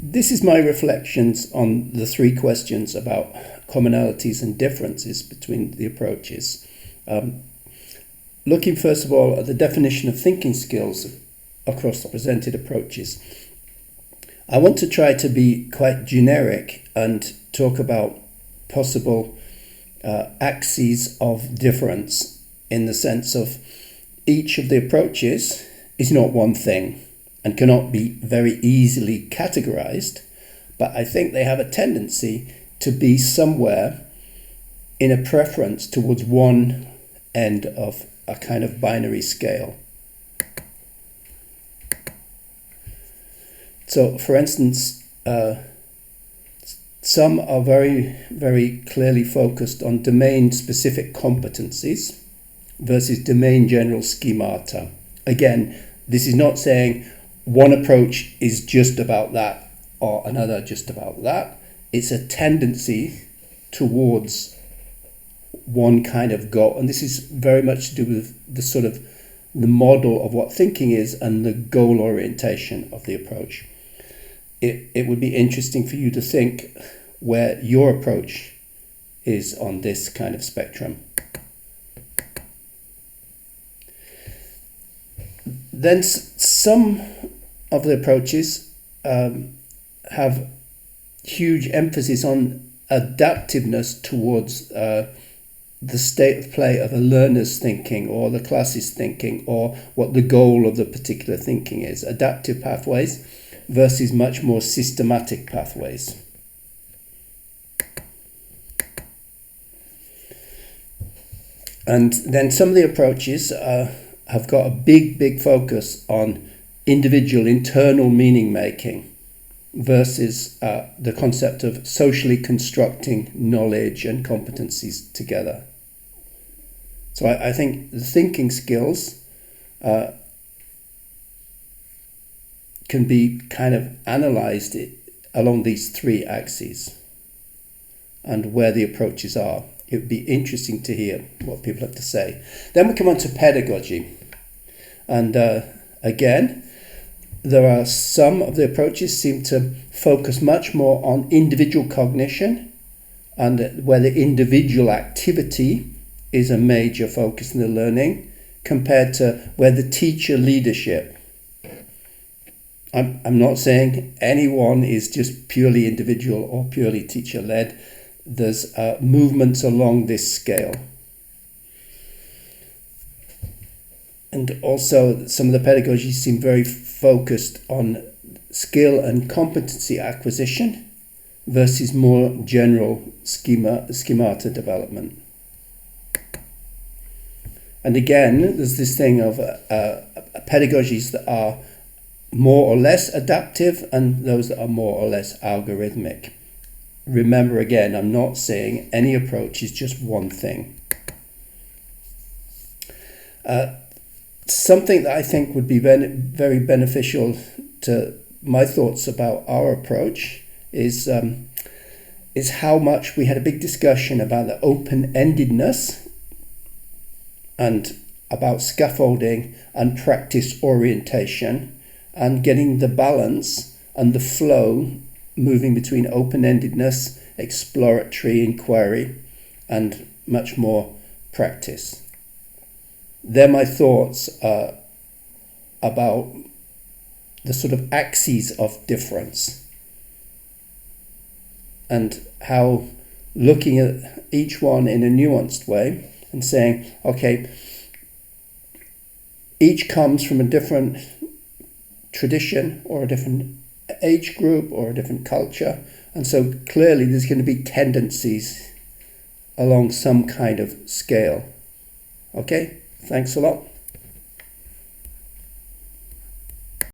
this is my reflections on the three questions about commonalities and differences between the approaches. Looking first of all at the definition of thinking skills across the presented approaches, I want to try to be quite generic and talk about possible axes of difference, in the sense of each of the approaches is not one thing and cannot be very easily categorized, but I think they have a tendency to be somewhere in a preference towards one end of a kind of binary scale. So, for instance, some are very, very clearly focused on domain-specific competencies versus domain general schemata. Again, this is not saying one approach is just about that or another just about that. It's a tendency towards one kind of goal, and this is very much to do with the sort of the model of what thinking is and the goal orientation of the approach. It would be interesting for you to think where your approach is on this kind of spectrum. Then some of the approaches have huge emphasis on adaptiveness towards the state of play of a learner's thinking or the class's thinking, or what the goal of the particular thinking is. Adaptive pathways versus much more systematic pathways. And then some of the approaches have got a big focus on individual internal meaning making versus the concept of socially constructing knowledge and competencies together. So I think the thinking skills can be kind of analysed along these three axes and where the approaches are. It would be interesting to hear what people have to say. Then we come on to pedagogy. And again, there are some of the approaches seem to focus much more on individual cognition, and where the individual activity is a major focus in the learning, compared to where the teacher leadership. I'm not saying anyone is just purely individual or purely teacher-led. There's movements along this scale. And also some of the pedagogies seem very focused on skill and competency acquisition versus more general schemata development. And again, there's this thing of pedagogies that are more or less adaptive and those that are more or less algorithmic. Remember again, I'm not saying any approach is just one thing. Something that I think would be very beneficial to my thoughts about our approach is how much we had a big discussion about the open-endedness and about scaffolding and practice orientation and getting the balance and the flow moving between open-endedness, exploratory inquiry, and much more practice. They're my thoughts about the sort of axes of difference and how looking at each one in a nuanced way and saying, okay, each comes from a different tradition or a different age group or a different culture, and so clearly there's going to be tendencies along some kind of scale. Okay, thanks a lot.